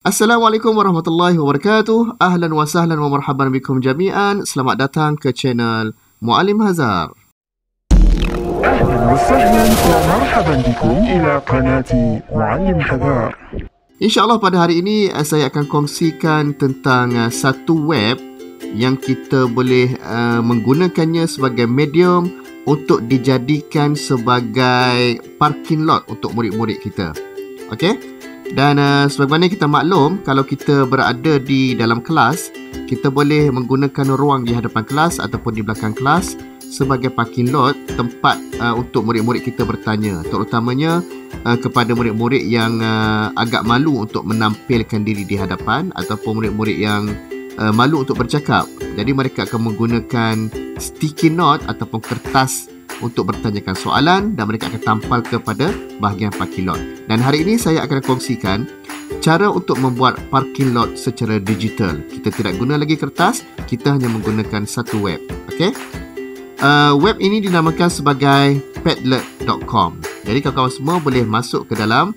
Assalamualaikum warahmatullahi wabarakatuh. Ahlan wa sahlan wa marhaban bikum jami'an. Selamat datang ke channel Muallim Hazar. أهلا وسهلا ومرحبا بكم إلى قناة معلم حذار. InsyaAllah pada hari ini saya akan kongsikan tentang satu web yang kita boleh menggunakannya sebagai medium untuk dijadikan sebagai parking lot untuk murid-murid kita. Okey? Dan sebagaimana kita maklum, kalau kita berada di dalam kelas, kita boleh menggunakan ruang di hadapan kelas ataupun di belakang kelas sebagai parking lot, tempat untuk murid-murid kita bertanya, terutamanya kepada murid-murid yang agak malu untuk menampilkan diri di hadapan ataupun murid-murid yang malu untuk bercakap. Jadi mereka akan menggunakan sticky note ataupun kertas untuk bertanyakan soalan dan mereka akan tampal kepada bahagian parking lot. Dan hari ini saya akan kongsikan cara untuk membuat parking lot secara digital. Kita tidak guna lagi kertas, kita hanya menggunakan satu web. Okey? Web ini dinamakan sebagai padlet.com. Jadi kawan-kawan semua boleh masuk ke dalam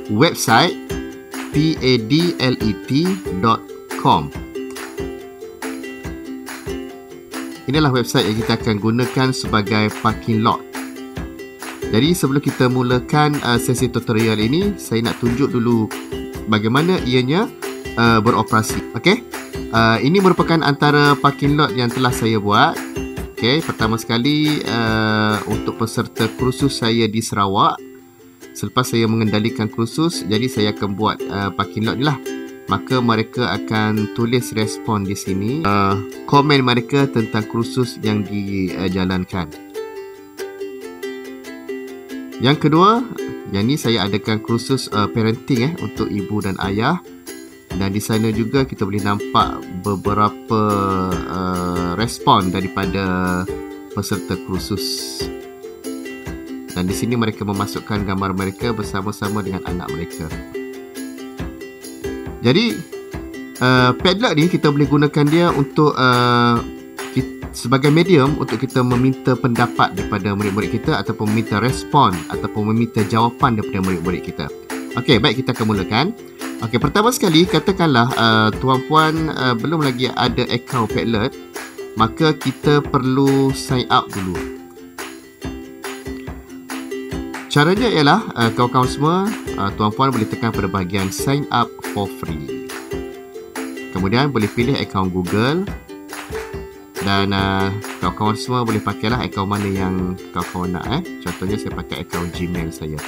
website padlet.com. Inilah website yang kita akan gunakan sebagai parking lot. Jadi sebelum kita mulakan sesi tutorial ini, saya nak tunjuk dulu bagaimana ianya beroperasi. Okey? Ini merupakan antara parking lot yang telah saya buat. Okey, pertama sekali untuk peserta kursus saya di Sarawak. Selepas saya mengendalikan kursus, jadi saya akan buat parking lot ni lah. Maka mereka akan tulis respon di sini, komen mereka tentang kursus yang dijalankan. Yang kedua, yang ni saya adakan kursus parenting untuk ibu dan ayah. Dan di sana juga kita boleh nampak beberapa respon daripada peserta kursus. Dan di sini mereka memasukkan gambar mereka bersama-sama dengan anak mereka. Jadi Padlet ni kita boleh gunakan dia untuk sebagai medium untuk kita meminta pendapat daripada murid-murid kita ataupun meminta respon ataupun meminta jawapan daripada murid-murid kita. Okey, baik, kita akan mulakan. Okey, pertama sekali katakanlah tuan-puan belum lagi ada akaun Padlet, maka kita perlu sign up dulu. Caranya ialah kawan-kawan semua, tuan-puan boleh tekan pada bahagian sign up for free. Kemudian boleh pilih akaun Google. Dan kawan-kawan semua boleh pakailah akaun mana yang kawan-kawan nak. Contohnya saya pakai akaun Gmail saya.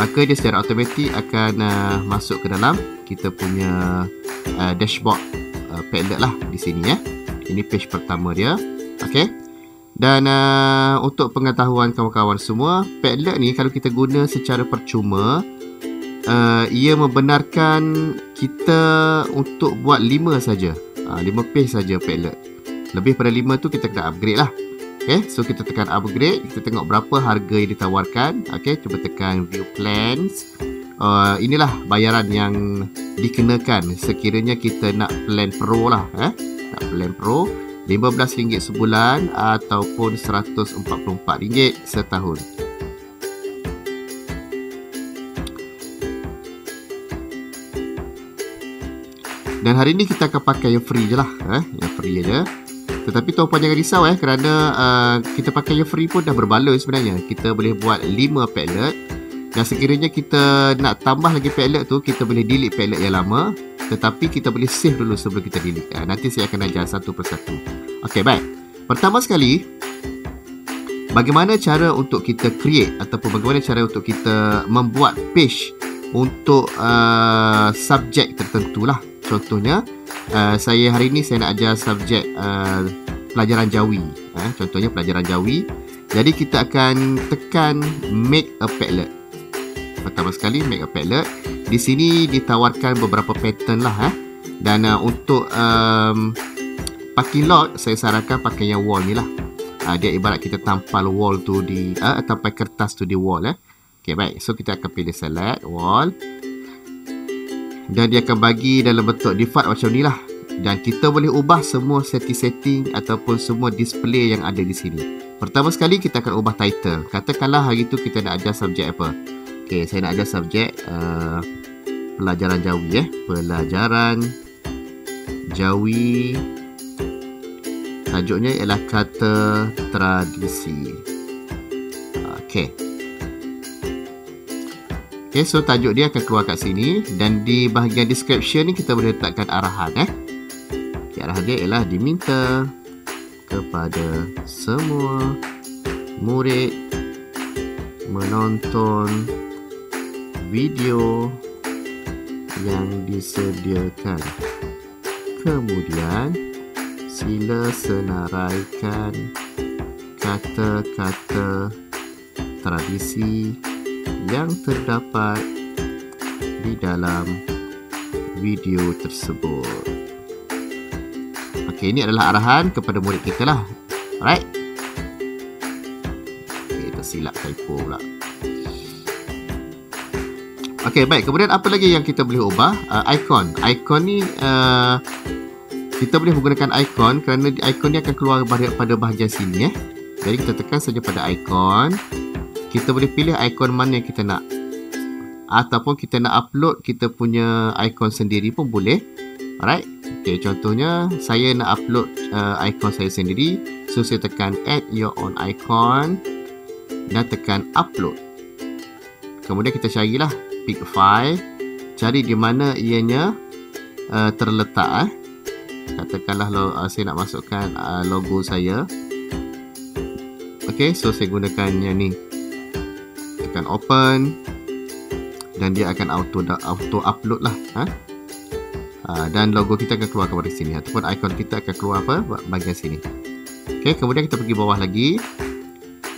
Maka dia secara automatik akan masuk ke dalam kita punya dashboard Padlet lah di sini ya. Ini page pertama dia. Okey. Dan untuk pengetahuan kawan-kawan semua, Padlet ni kalau kita guna secara percuma, ia membenarkan kita untuk buat 5 saja. 5 page saja Padlet. Lebih pada 5 tu kita kena upgrade lah. Okey, so kita tekan upgrade, kita tengok berapa harga yang ditawarkan. Okey, cuba tekan view plans. Inilah bayaran yang dikenakan sekiranya kita nak plan pro lah. Nak plan pro, RM15 sebulan ataupun RM144 setahun. Dan hari ni kita akan pakai yang free je lah, yang free je. Tetapi tuan-puan jangan risau kerana kita pakai yang free pun dah berbaloi sebenarnya. Kita boleh buat 5 Padlet. Dan sekiranya kita nak tambah lagi Padlet tu, kita boleh delete Padlet yang lama. Tetapi kita boleh save dulu sebelum kita delete. Nanti saya akan ajar satu persatu. Okey, baik. Pertama sekali, bagaimana cara untuk kita create ataupun bagaimana cara untuk kita membuat page untuk subjek tertentu lah. Contohnya, saya hari ini saya nak ajar subjek pelajaran Jawi. Contohnya pelajaran Jawi. Jadi kita akan tekan make a Padlet. Pertama sekali make a Padlet. Di sini ditawarkan beberapa pattern lah. Dan untuk parking lot, saya sarankan pakai yang wall ni lah. Dia ibarat kita tampal wall tu di tampal kertas tu di wall. Okey, baik. So kita akan pilih select wall. Dan dia akan bagi dalam bentuk default macam ni lah. Dan kita boleh ubah semua setting-setting ataupun semua display yang ada di sini. Pertama sekali kita akan ubah title. Katakanlah hari tu kita nak ajar subjek apa. Okey, saya nak ajar subjek pelajaran Jawi Pelajaran Jawi. Tajuknya ialah kata tradisi. Okey. Okey, so tajuk dia akan keluar kat sini dan di bahagian description ni kita boleh letakkan arahan Okay, arahan dia ialah diminta kepada semua murid menonton video yang disediakan. Kemudian sila senaraikan kata-kata tradisi yang terdapat di dalam video tersebut. Okey, ini adalah arahan kepada murid kita lah. Alright. Okay, tersilap typo pula. Okey, baik. Kemudian apa lagi yang kita boleh ubah? Icon. Icon ni kita boleh menggunakan icon kerana icon ni akan keluar pada bahagian sini Jadi kita tekan saja pada icon. Kita boleh pilih icon mana yang kita nak. Ataupun kita nak upload kita punya icon sendiri pun boleh. Alright. Okay, contohnya saya nak upload icon saya sendiri. So saya tekan add your own icon dan tekan upload. Kemudian kita carilah pick file. Cari di mana ianya terletak Katakanlah saya nak masukkan logo saya. Okay, so saya gunakan yang ni. Tekan open dan dia akan auto upload lah. Dan logo kita akan keluar kepada sini ataupun ikon kita akan keluar bahagian sini. Okay, kemudian kita pergi bawah lagi.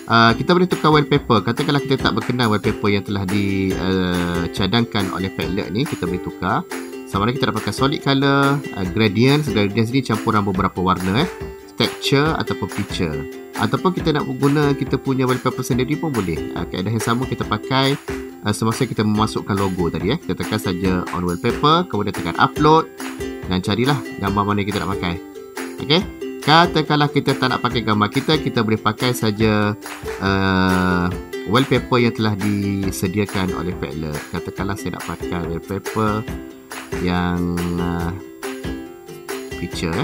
Kita boleh tukar wallpaper. Katakanlah kita tak berkenan wallpaper yang telah dicadangkan oleh Padlet ni, kita boleh tukar. Sama ada kita nak pakai solid color, gradients ni campuran beberapa warna texture ataupun picture. Ataupun kita nak guna kita punya wallpaper sendiri pun boleh. Kaedah yang sama kita pakai semasa kita memasukkan logo tadi Kita tekan saja on wallpaper, kemudian tekan upload dan carilah gambar mana kita nak pakai. Okey. Katakanlah kita tak nak pakai gambar kita boleh pakai saja wallpaper yang telah disediakan oleh Padlet. Katakanlah saya nak pakai wallpaper yang picture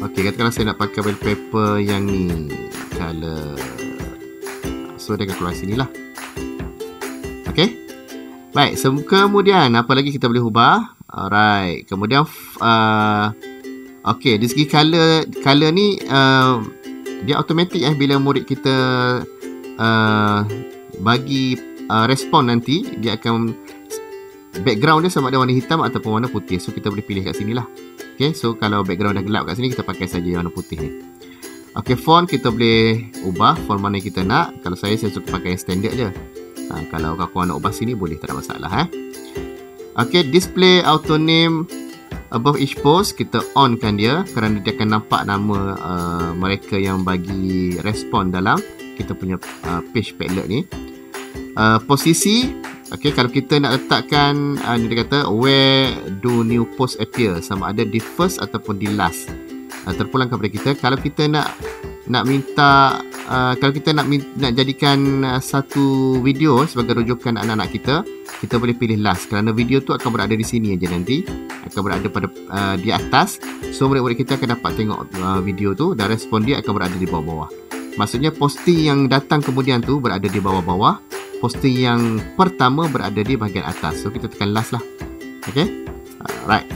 Okey, katakanlah saya nak pakai wallpaper yang ni color. So dia akan keluar sini lah. Okey. Baik, kemudian apa lagi kita boleh ubah? Alright. Kemudian okey, dari segi color ni dia automatik bila murid kita bagi respon nanti, dia akan background dia sama ada warna hitam ataupun warna putih. So kita boleh pilih kat sini lah. Okay, so kalau background dah gelap kat sini, kita pakai saja yang warna putih ni. Okay, font kita boleh ubah font mana yang kita nak. Kalau saya suka pakai yang standard je. Kalau kawan-kawan nak ubah sini boleh, tak ada masalah Okay, display auto name above each post, kita on kan dia kerana dia akan nampak nama mereka yang bagi respon dalam kita punya page Padlet ni. Posisi, okay, kalau kita nak letakkan dia kata where do new post appear, sama ada di first ataupun di last, terpulang kepada kita. Kalau kita nak minta kalau kita nak jadikan satu video sebagai rujukan anak-anak kita boleh pilih last kerana video tu akan berada di sini aja, nanti akan berada pada di atas. So murid-murid kita akan dapat tengok video tu dan respon dia akan berada di bawah-bawah. Maksudnya posting yang datang kemudian tu berada di bawah-bawah, posting yang pertama berada di bahagian atas. So kita tekan last lah. Okay, right.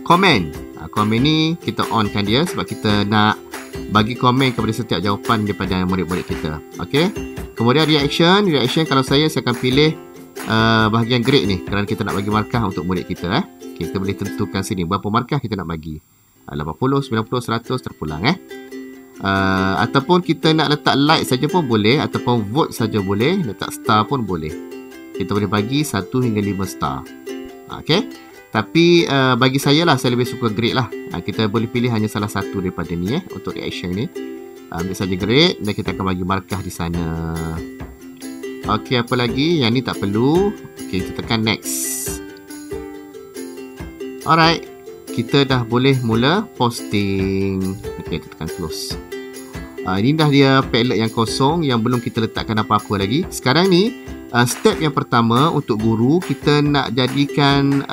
Komen ni kita on kan dia sebab kita nak bagi komen kepada setiap jawapan daripada murid-murid kita. Okay. Kemudian reaction kalau saya akan pilih bahagian grade ni kerana kita nak bagi markah untuk murid kita. Okay, kita boleh tentukan sini berapa markah kita nak bagi. 80, 90, 100 terpulang ataupun kita nak letak like saja pun boleh, ataupun vote saja boleh, letak star pun boleh. Kita boleh bagi 1 hingga 5 star. Okay. Tapi bagi saya lah, saya lebih suka grade lah. Kita boleh pilih hanya salah satu daripada ni untuk reaction ni. Ambil saja grade dan kita akan bagi markah di sana. Okey, apa lagi? Yang ni tak perlu. Okey, kita tekan next. Alright. kita dah boleh mula posting. Okey, kita tekan close. Ini dah dia Padlet yang kosong yang belum kita letakkan apa-apa lagi. Sekarang ni step yang pertama untuk guru, kita nak jadikan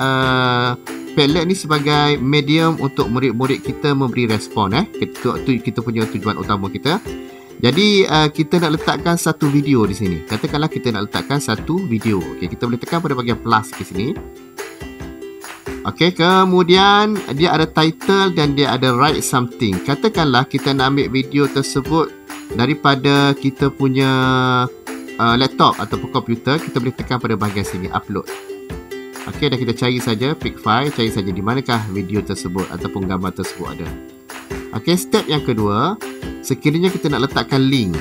Padlet ni sebagai medium untuk murid-murid kita memberi respon. Itu kita punya tujuan utama kita. Jadi kita nak letakkan satu video di sini. Katakanlah kita nak letakkan satu video. Okey, kita boleh tekan pada bahagian plus di sini. Okey, kemudian dia ada title dan dia ada write something. Katakanlah kita nak ambil video tersebut daripada kita punya laptop ataupun komputer, kita boleh tekan pada bahagian sini upload. Okey, dan kita cari saja pick file, cari saja di manakah video tersebut ataupun gambar tersebut ada. Okey, step yang kedua, sekiranya kita nak letakkan link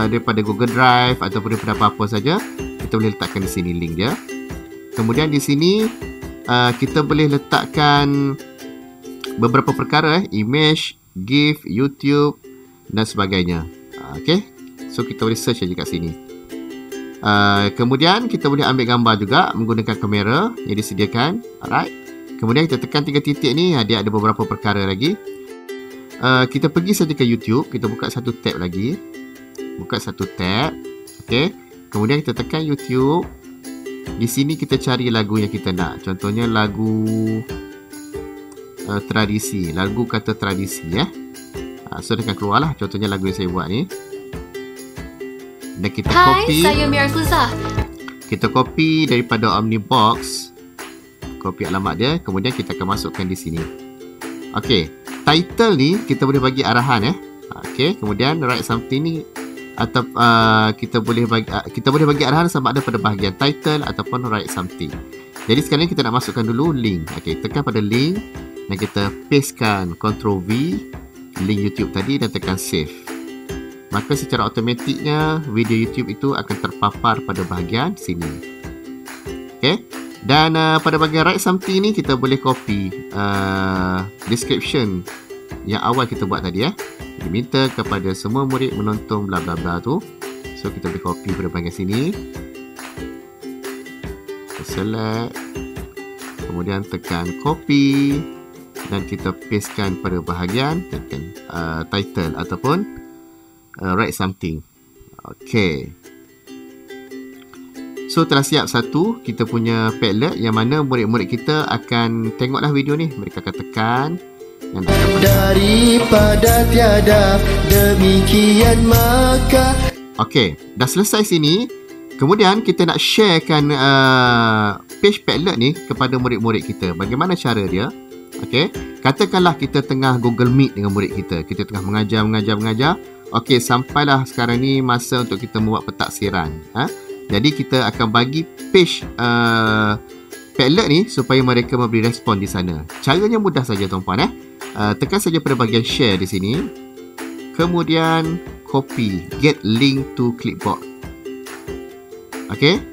daripada Google Drive ataupun daripada apa-apa saja, kita boleh letakkan di sini link dia. Kemudian di sini kita boleh letakkan beberapa perkara, image, GIF, YouTube dan sebagainya. Okey, so kita boleh search saja kat sini. Kemudian kita boleh ambil gambar juga menggunakan kamera yang disediakan. Alright. Kemudian kita tekan 3 titik ni, dia ada beberapa perkara lagi. Kita pergi saja ke YouTube, kita buka satu tab lagi. Buka satu tab. Okey. Kemudian kita tekan YouTube. Di sini kita cari lagu yang kita nak. Contohnya lagu tradisi, lagu kata tradisi so dia akan keluarlah contohnya lagu yang saya buat ni. Dan kita copy. Hai, saya Miraculza. Kita copy daripada Omnibox. Copy alamat dia, kemudian kita akan masukkan di sini. Okey, title ni kita boleh bagi arahan Okey, kemudian write something ni atau kita boleh bagi arahan sama ada pada bahagian title ataupun write something. Jadi sekarang kita nak masukkan dulu link. Okey, tekan pada link dan kita pastekan Ctrl V link YouTube tadi dan tekan save. Maka secara automatiknya video YouTube itu akan terpapar pada bahagian sini. Okey. Dan pada bahagian write something ni kita boleh copy description yang awal kita buat tadi diminta kepada semua murid menonton bla bla bla tu. So kita boleh copy pada bahagian sini. Kita select, kemudian tekan copy dan kita pastekan pada bahagian tekan title ataupun write something. Okey. So telah siap satu kita punya Padlet yang mana murid-murid kita akan tengoklah video ni. Mereka akan tekan dan daripada tiada demikian maka. Okey, dah selesai sini. Kemudian kita nak sharekan page Padlet ni kepada murid-murid kita. Bagaimana cara dia? Okey, katakanlah kita tengah Google Meet dengan murid kita. Kita tengah mengajar. Okey, sampailah sekarang ni masa untuk kita membuat pentaksiran. Jadi kita akan bagi page Padlet ni supaya mereka memberi respon di sana. Caranya mudah saja tuan-puan tekan saja pada bahagian share di sini. Kemudian copy, get link to clipboard. Okey.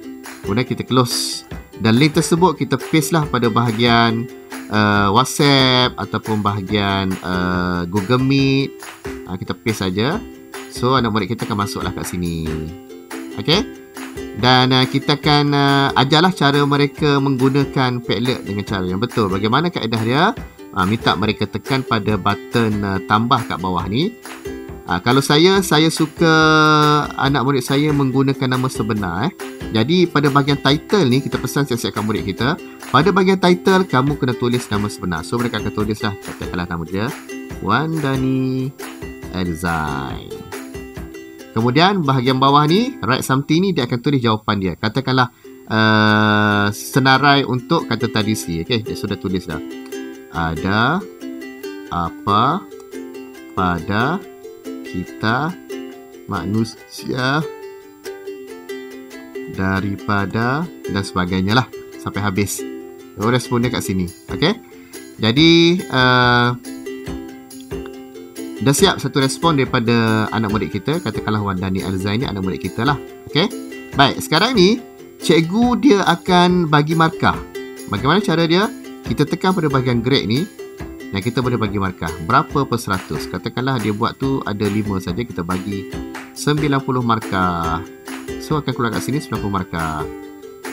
Kemudian kita close. Dan link tersebut kita paste lah pada bahagian WhatsApp ataupun bahagian Google Meet. Kita paste saja. So anak murid kita akan masuklah kat sini. Okey. Dan kita akan ajarlah cara mereka menggunakan Padlet dengan cara yang betul. Bagaimana kaedah dia? Minta mereka tekan pada button tambah kat bawah ni. Kalau saya suka anak murid saya menggunakan nama sebenar. Jadi pada bahagian title ni, kita pesan siap-siapkan murid kita. Pada bahagian title, kamu kena tulis nama sebenar. So mereka akan tulislah, katakanlah nama dia Wandani Elzain. Kemudian bahagian bawah ni, write something ni, dia akan tulis jawapan dia. Katakanlah senarai untuk kata tradisi. Okey, dia sudah tulis dah. Ada apa pada kita manusia daripada dan sebagainya lah sampai habis. Respon dia kat sini. Okey. Jadi dah siap satu respon daripada anak murid kita. Katakanlah Wandani Elzain ni anak murid kita lah. Okey. Baik, sekarang ni cikgu dia akan bagi markah. Bagaimana cara dia? Kita tekan pada bahagian grade ni dan kita boleh bagi markah berapa per 100. Katakanlah dia buat tu ada 5 saja, kita bagi 90 markah. So akan keluar kat sini 90 markah.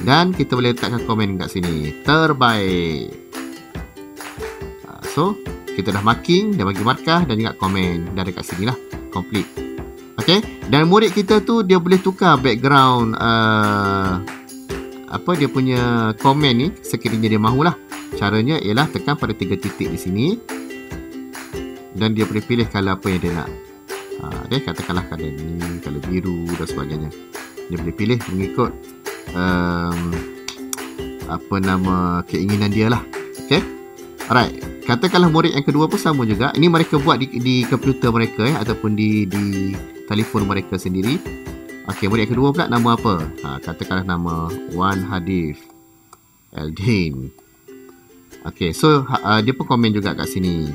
Dan kita boleh letakkan komen kat sini. Terbaik. So kita dah marking, dah bagi markah dan juga komen. Dah dekat sini lah, complete. Okay, dan murid kita tu dia boleh tukar background dia punya komen ni sekiranya dia mahulah. Caranya ialah tekan pada 3 titik di sini dan dia boleh pilih color apa yang dia nak. Dia katakanlah color ni, color biru dan sebagainya. Dia boleh pilih mengikut keinginan dia lah. Okay, alright. Katakanlah murid yang kedua pun sama juga. Ini mereka buat di komputer mereka ataupun di telefon mereka sendiri. Okey, murid yang kedua pula nama apa? Katakanlah nama Wan Hadif Eldin. Okey, so dia pun komen juga kat sini.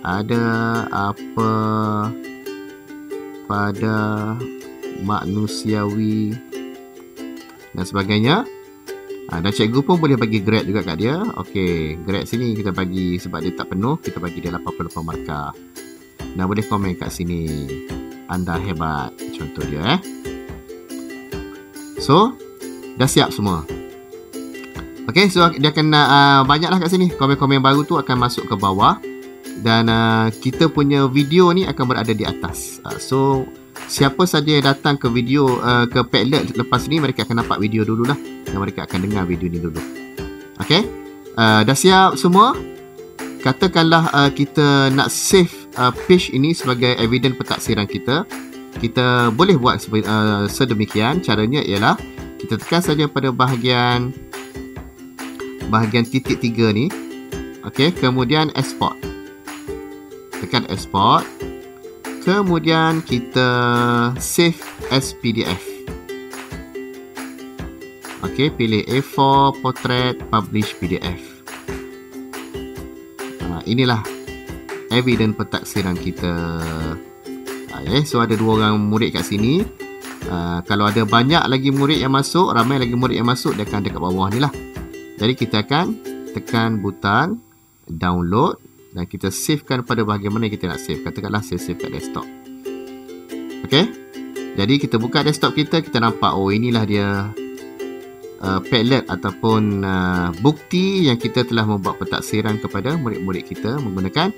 Ada apa pada manusiawi dan sebagainya. Dan cikgu pun boleh bagi grade juga kat dia. Okey, grade sini kita bagi, sebab dia tak penuh, kita bagi dia 88 markah. Dan boleh komen kat sini, anda hebat, contoh dia. So dah siap semua. Okey, so dia akan banyaklah kat sini. Komen-komen baru tu akan masuk ke bawah. Dan kita punya video ni akan berada di atas. So siapa saja yang datang ke video ke Padlet lepas ni, mereka akan nampak video dululah. Dan mereka akan dengar video ni dulu. Okey, dah siap semua. Katakanlah kita nak save page ini sebagai evidence pentaksiran kita. Kita boleh buat sedemikian. Caranya ialah kita tekan saja pada bahagian titik 3 ni. Okey, kemudian export. Tekan export. Kemudian kita save as PDF. Okey, pilih A4 portrait publish PDF. Inilah evidence pentaksiran kita. So ada 2 orang murid kat sini. Kalau ada banyak lagi murid yang masuk, ramai lagi murid yang masuk, dia akan dekat bawah ni lah. Jadi kita akan tekan butang download dan kita savekan pada bahagian mana kita nak save. Katakanlah saya save kat desktop. Okey, jadi kita buka desktop kita, kita nampak inilah dia Padlet ataupun bukti yang kita telah membuat pentaksiran kepada murid-murid kita menggunakan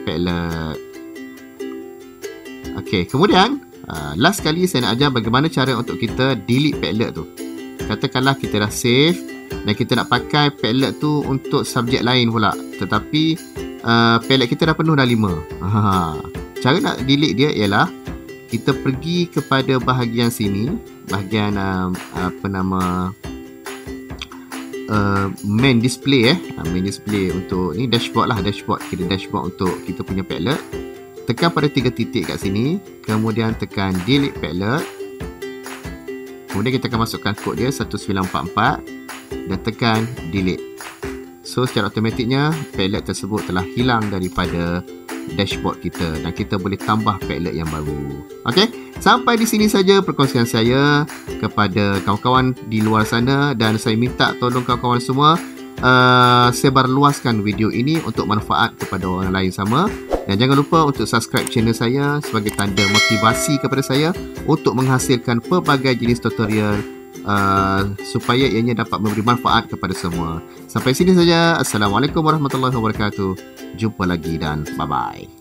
Padlet. Okey, kemudian last kali saya nak ajar bagaimana cara untuk kita delete Padlet tu. Katakanlah kita dah save dan kita nak pakai Padlet tu untuk subjek lain pula, tetapi Padlet kita dah penuh dah 5. Cara nak delete dia ialah kita pergi kepada bahagian sini, bahagian main display main display untuk ni, dashboard lah, kita dashboard untuk kita punya Padlet. Tekan pada 3 titik kat sini, kemudian tekan delete Padlet. Kemudian kita akan masukkan kod dia 1944 dan tekan delete. So secara automatiknya Padlet tersebut telah hilang daripada dashboard kita dan kita boleh tambah Padlet yang baru. Okey, sampai di sini saja perkongsian saya kepada kawan-kawan di luar sana, dan saya minta tolong kawan-kawan semua sebarluaskan video ini untuk manfaat kepada orang lain sama. Dan jangan lupa untuk subscribe channel saya sebagai tanda motivasi kepada saya untuk menghasilkan pelbagai jenis tutorial supaya ianya dapat memberi manfaat kepada semua. Sampai sini saja. Assalamualaikum warahmatullahi wabarakatuh. Jumpa lagi dan bye-bye.